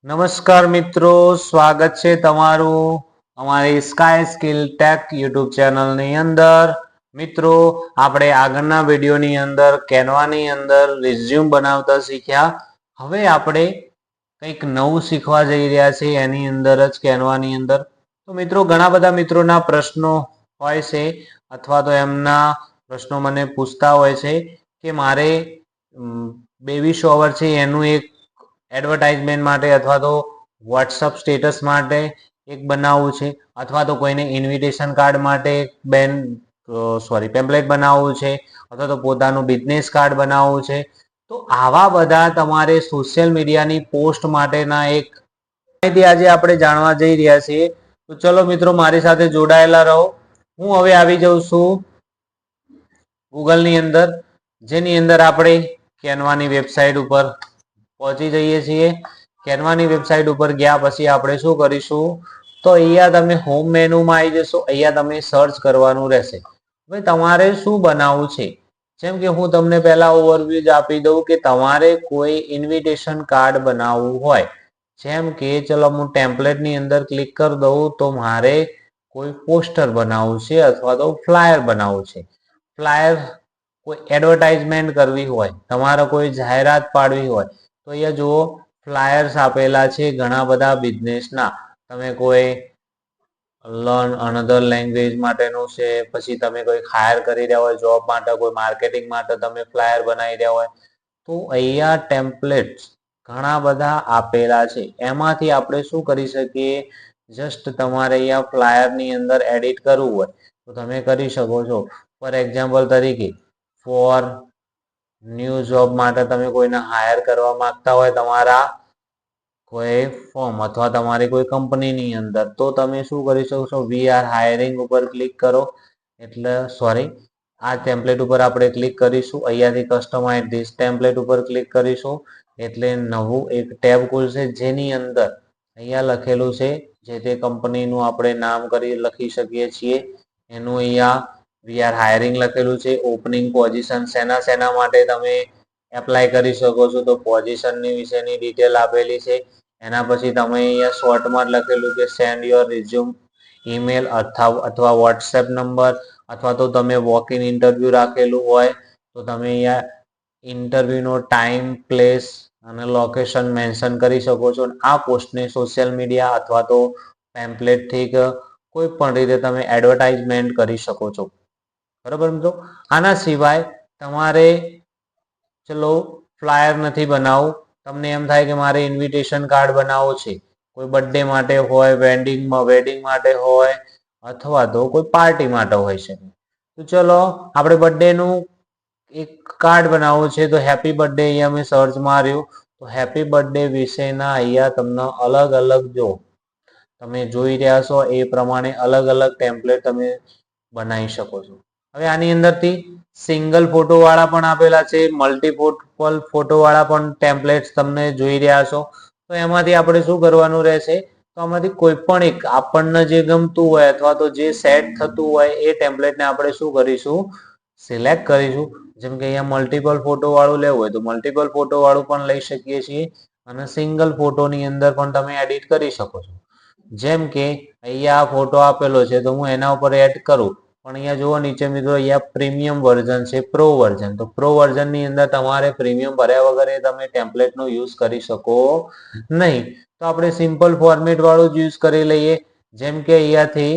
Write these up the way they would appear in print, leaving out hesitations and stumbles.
નમસ્કાર મિત્રો, સ્વાગત છે તમારું અમારી સ્કાય સ્કિલ ટેક યુટ્યુબ ચેનલની અંદર. મિત્રો, આપણે આગળના વિડીયોની અંદર કેનવાની અંદર રિઝ્યુમ બનાવતા શીખ્યા. હવે આપણે કંઈક નવું શીખવા જઈ રહ્યા છીએ એની અંદર જ કેનવાની અંદર. તો મિત્રો, ઘણા બધા મિત્રોના પ્રશ્નો હોય છે અથવા તો એમના પ્રશ્નો મને પૂછતા હોય છે કે મારે બેબી શોવર છે એનું એક એડવર્ટાઇઝમેન્ટ માટે અથવા તો વોટ્સઅપ સ્ટેટસ માટે એક બનાવવું છે અથવા તો કોઈને ઇન્વિટેશન કાર્ડ માટે પેમ્પલેટ બનાવવું છે અથવા તો પોતાનું બિઝનેસ કાર્ડ બનાવવું છે. તો આવા બધા તમારે સોશિયલ મીડિયાની પોસ્ટ માટેના એક માહિતી આજે આપણે જાણવા જઈ રહ્યા છીએ. તો ચલો મિત્રો, મારી સાથે જોડાયેલા રહો. હું હવે આવી જાઉં છું ગૂગલની અંદર, જેની અંદર આપણે કેનવાની વેબસાઇટ ઉપર પહોંચી જઈએ છીએ. કેનવાની વેબસાઇટ ઉપર ગયા પછી આપણે શું કરીશું, તો અહીંયા તમે હોમ મેનુમાં આવી જશો. અહીંયા તમે સર્ચ કરવાનું રહેશે. હવે તમારે શું બનાવવું છે, જેમ કે હું તમને પહેલા ઓવરવ્યૂ જ આપી દઉં કે તમારે કોઈ ઇન્વિટેશન કાર્ડ બનાવવું હોય, જેમ કે ચલો હું ટેમ્પલેટની અંદર ક્લિક કરી દઉં તો મારે કોઈ પોસ્ટર બનાવવું છે અથવા તો ફ્લાયર બનાવવું છે. ફ્લાયર કોઈ એડવર્ટાઇઝમેન્ટ કરવી હોય, તમારે કોઈ જાહેરાત પાડવી હોય તો અહીંયા જુઓ ફ્લાયર્સ આપેલા છે ઘણા બધા બિઝનેસના. તમે કોઈ લર્ન અનધર લેંગ્વેજ માટેનું છે, પછી તમે કોઈ હાયર કરી રહ્યા હોય જોબ માટે, કોઈ માર્કેટિંગ માટે તમે ફ્લાયર બનાવી રહ્યા હોય, તો અહીંયા ટેમ્પલેટ્સ ઘણા બધા આપેલા છે. એમાંથી આપણે શું કરી શકીએ, જસ્ટ તમારે અહીંયા ફ્લાયરની અંદર એડિટ કરવું હોય તો તમે કરી શકો છો. ફોર એક્ઝામ્પલ તરીકે ફોર ન્યૂ જોબ માટે તમે કોઈને હાયર કરવા માંગતા હોય તમારા કોઈ ફોર્મ અથવા તમારી કોઈ કંપનીની અંદર, તો તમે શું કરી શકો છો, વી આર હાયરિંગ ઉપર ક્લિક કરો. આ ટેમ્પલેટ ઉપર આપણે ક્લિક કરીશું. અહીંયાથી કસ્ટમાઇઝ ધીસ ટેમ્પલેટ ઉપર ક્લિક કરીશું એટલે નવું એક ટેબ ખુલશે, જેની અંદર અહીંયા લખેલું છે જે તે કંપનીનું આપણે નામ લખી શકીએ છીએ. એનું અહીંયા વી આર હાયરિંગ લખેલું છે. ઓપનિંગ પોઝિશન શેના માટે તમે એપ્લાય કરી શકો છો, તો પોઝિશનની વિશેની ડિટેલ આપેલી છે. એના પછી તમે અહીંયા શોર્ટમાં લખેલું કે સેન્ડ યોર રિઝ્યુમ ઈમેલ અથવા વોટ્સએપ નંબર, અથવા તો તમે વોક ઇન ઇન્ટરવ્યુ રાખેલું હોય તો તમે અહીંયા ઇન્ટરવ્યુનો ટાઈમ, પ્લેસ અને લોકેશન મેન્શન કરી શકો છો. આ પોસ્ટને સોશિયલ મીડિયા અથવા તો પેમ્પલેટથી કોઈ પણ રીતે તમે એડવર્ટાઇઝમેન્ટ કરી શકો છો. બરાબર મિત્રો. આના સિવાય તમારે ચલો ફ્લાયર નથી બનાવવું, તમને એમ થાય કે મારે ઇન્વિટેશન કાર્ડ બનાવવો છે, કોઈ બર્થડે માટે હોય, વેડિંગ માટે હોય અથવા તો કોઈ પાર્ટી માટે હોય છે. તો ચલો આપણે બર્થડેનું એક કાર્ડ બનાવવું છે, તો હેપી બર્થડે અહીંયા મેં સર્ચ માર્યું તો હેપી બર્થડે વિશેના અહીંયા તમને અલગ અલગ જો તમે જોઈ રહ્યા છો એ પ્રમાણે અલગ અલગ ટેમ્પલેટ તમે બનાવી શકો છો. હવે આની અંદરથી સિંગલ ફોટો વાળા પણ આપેલા છે, મલ્ટીપલ ફોટો વાળા પણ ટેમ્પલેટ્સ તમને જોઈ રહ્યા છો. તો એમાંથી આપણે શું કરવાનું રહેશે, તો આમાંથી કોઈ પણ એક આપણને જે ગમતું હોય અથવા તો જે સેટ થતું હોય એ ટેમ્પલેટને આપણે શું કરીશું, સિલેક્ટ કરીશું. જેમ કે અહીંયા મલ્ટીપલ ફોટો વાળું લેવું હોય તો મલ્ટીપલ ફોટો વાળું પણ લઈ શકીએ છીએ, અને સિંગલ ફોટોની અંદર પણ તમે એડિટ કરી શકો છો. જેમ કે અહીંયા ફોટો આપેલો છે તો હું એના ઉપર એડ કરું, પણ અહીંયા જુઓ નીચે મિત્રો, અહીંયા પ્રીમિયમ વર્ઝન છે, પ્રો વર્ઝન. તો પ્રો વર્ઝનની અંદર તમારે પ્રીમિયમ ભર્યા વગર તમે ટેમ્પલેટનો યુઝ કરી શકો નહીં. તો આપણે સિમ્પલ ફોર્મેટ વાળું જ યુઝ કરી લઈએ. જેમ કે અહીંયાથી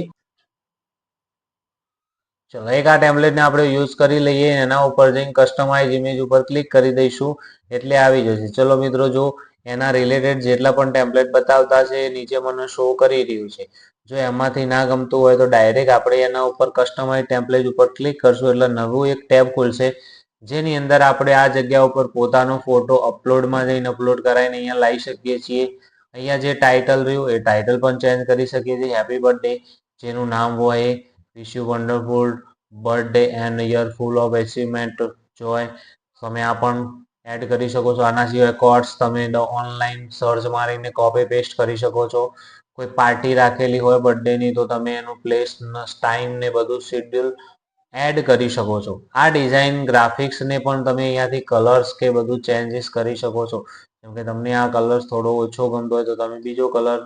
ચલો એક આ ટેમ્પલેટને આપણે યુઝ કરી લઈએ. એના ઉપર જઈને કસ્ટમાઇઝ ઇમેજ ઉપર ક્લિક કરી દઈશું એટલે આવી જશે. ચલો મિત્રો, જો એના રિલેટેડ જેટલા પણ ટેમ્પલેટ બતાવતા છે એ નીચે મને શો કરી રહ્યું છે. જો એમાંથી ના ગમતું હોય તો ડાયરેક્ટ આપણે એના ઉપર કસ્ટમાઇઝ ટેમ્પલેટ ઉપર ક્લિક કરશું એટલે નવું એક ટેબ ખુલશે, જેની અંદર આપણે આ જગ્યા ઉપર પોતાનો ફોટો અપલોડમાં જઈને અપલોડ કરાવીને અહીંયા લાવી શકીએ છીએ. અહીંયા જે ટાઇટલ રહ્યું એ ટાઇટલ પણ ચેન્જ કરી શકીએ છીએ. હેપી બર્થડે જેનું નામ હોય એ, wish you wonderful birthday and year full of achievement joy, તમે આ પણ એડ કરી શકો છો. આના સિવાય કોટ્સ તમે ઓનલાઈન સર્ચ મારીને કોપી પેસ્ટ કરી શકો છો. કોઈ પાર્ટી રાખેલી હોય બર્થડેની તો તમે એનું પ્લેસ, ટાઈમ ને બધું શેડ્યુલ એડ કરી શકો છો. આ ડિઝાઇન ગ્રાફિક્સને પણ તમે અહીંયાથી કલર્સ કે બધું ચેન્જીસ કરી શકો છો. કેમ કે તમને આ કલર થોડો ઓછો ગમતો હોય તો તમે બીજો કલર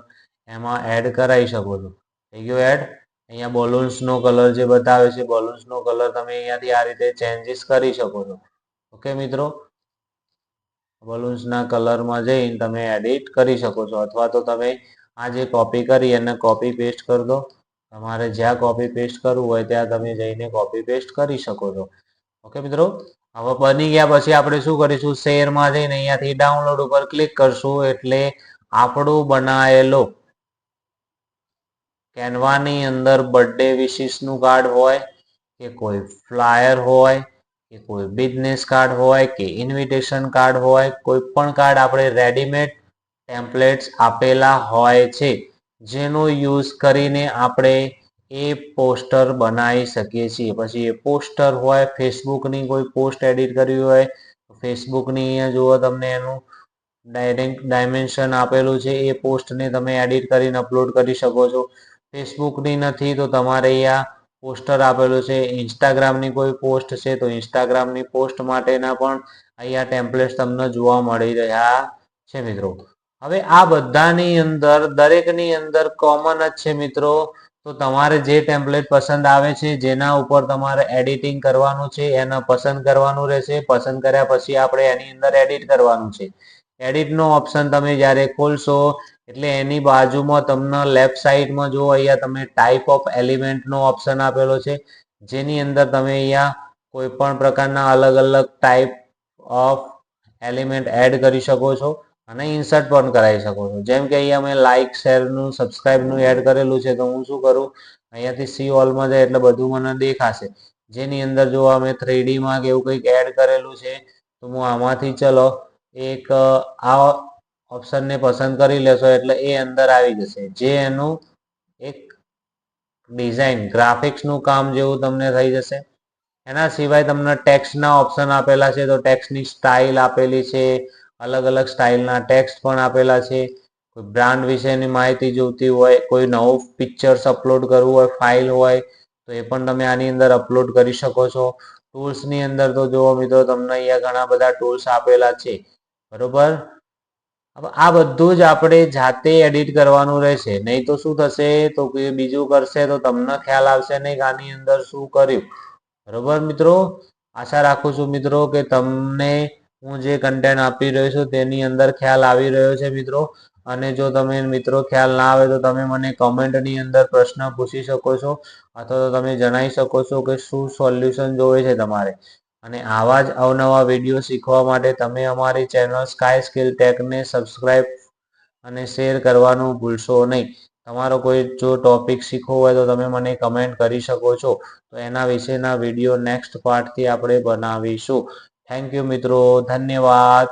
એમાં એડ કરાવી શકો છો. થઈ ગયો એડ. અહીંયા બલૂન્સનો કલર જે બતાવે છે, બલૂન્સનો કલર તમે અહીંયાથી આ રીતે ચેન્જીસ કરી શકો છો. ઓકે મિત્રો, બલૂન્સના કલરમાં જઈને તમે એડિટ કરી શકો છો, અથવા તો તમે આ જે કોપી કરી અને કોપી પેસ્ટ કરી દો. તમારે જ્યાં કોપી પેસ્ટ કરવું હોય ત્યાં તમે જઈને કોપી પેસ્ટ કરી શકો છો. ઓકે મિત્રો, હવે બની ગયા પછી આપણે શું કરીશું, શેરમાં જઈને અહીંયાથી ડાઉનલોડ ઉપર ક્લિક કરશું એટલે આપણું બનાવેલો કેનવાની અંદર બર્થડે વિશિસનું કાર્ડ હોય કે કોઈ ફ્લાયર હોય કે કોઈ બિઝનેસ કાર્ડ હોય કે ઇન્વિટેશન કાર્ડ હોય, કોઈ પણ કાર્ડ આપણે રેડીમેડ ટેમ્પલેટ્સ આપેલા હોય છે, જેનો યુઝ કરીને આપણે એ પોસ્ટર બનાવી શકીએ છીએ. પછી એ પોસ્ટર હોય, ફેસબુકની કોઈ પોસ્ટ એડિટ કરવી હોય, ફેસબુકની અહીંયા જુઓ તમને એનું ડાયમેન્શન આપેલું છે, એ પોસ્ટને તમે એડિટ કરીને અપલોડ કરી શકો છો. ફેસબુકની નથી તો તમારે અહીંયા પોસ્ટર આપેલું છે. ઇન્સ્ટાગ્રામની કોઈ પોસ્ટ છે તો ઇન્સ્ટાગ્રામની પોસ્ટ માટેના પણ અહીંયા ટેમ્પલેટ્સ તમને જોવા મળી રહ્યા છે મિત્રો. હવે આ બધાની અંદર દરેકની અંદર કોમન જ છે મિત્રો. તો તમારે જે ટેમ્પલેટ પસંદ આવે છે, જેના ઉપર તમારે એડિટિંગ કરવાનું છે, એને પસંદ કરવાનું રહેશે. પસંદ કર્યા પછી આપણે એની અંદર એડિટ કરવાનું છે. એડિટનો ઓપ્શન તમે જ્યારે ખોલશો એટલે એની બાજુમાં તમને લેફ્ટ સાઈડમાં જો અહીંયા તમે ટાઈપ ઓફ એલિમેન્ટનો ઓપ્શન આપેલો છે, જેની અંદર તમે અહીંયા કોઈ પણ પ્રકારના અલગ અલગ ટાઈપ ઓફ એલિમેન્ટ એડ કરી શકો છો અને ઇન્સર્ટ પણ કરાવી શકો છો. જેમ કે અહીંયા મેં લાઇક, શેરનું, સબસ્ક્રાઇબનું એડ કરેલું છે, તો હું શું કરું, અહીંયાથી સી ઓલમાં જાય એટલે બધું મને દેખાશે. જેની અંદર જો અમે 3Dમાં કે એવું કંઈક એડ કરેલું છે તો હું આમાંથી ચલો એક આ ઓપ્શનને પસંદ કરી લેશો એટલે એ અંદર આવી જશે, જે એનું એક ડિઝાઇન ગ્રાફિક્સનું કામ જેવું તમને થઈ જશે. એના સિવાય તમને ટેક્સ્ટના ઓપ્શન આપેલા છે, તો ટેક્સ્ટની સ્ટાઇલ આપેલી છે, અલગ અલગ સ્ટાઇલના ટેક્સ્ટ પણ આપેલા છે. કોઈ બ્રાન્ડ વિશેની માહિતી જોઈતી હોય, કોઈ નવું પિક્ચર્સ અપલોડ કરવું હોય, ફાઇલ હોય તો એ પણ તમે આની અંદર અપલોડ કરી શકો છો. ટૂલ્સની અંદર તો જુઓ મિત્રો, તમને અહીંયા ઘણા બધા ટૂલ્સ આપેલા છે, બરોબર. હવે આ બધું જ આપણે જાતે એડિટ કરવાનું રહેશે, નહીં તો શું થશે, તો બીજું કરશે તો તમને ખ્યાલ આવશે નહીં કે આની અંદર શું કર્યું. બરોબર મિત્રો, આશા રાખું છું મિત્રો કે તમને હું જે કન્ટેન્ટ આપી રહ્યો છું તેની અંદર ખ્યાલ આવી રહ્યો છે મિત્રો. અને જો તમે મિત્રો ખ્યાલ ના આવે તો તમે મને કોમેન્ટની અંદર પ્રશ્ન પૂછી શકો છો, અથવા તો તમે જણાવી શકો છો કે શું સોલ્યુશન જોવે છે તમારે. અને આવા જ અવનવા વિડીયો શીખવા માટે તમે અમારી ચેનલ સ્કાય સ્કિલ ટેકને સબસ્ક્રાઇબ અને શેર કરવાનું ભૂલશો નહીં. તમારો કોઈ જો ટોપિક શીખવો હોય તો તમે મને કમેન્ટ કરી શકો છો, તો એના વિશેના વિડીયો નેક્સ્ટ પાર્ટથી આપણે બનાવીશું. થેન્ક યુ મિત્રો, ધન્યવાદ.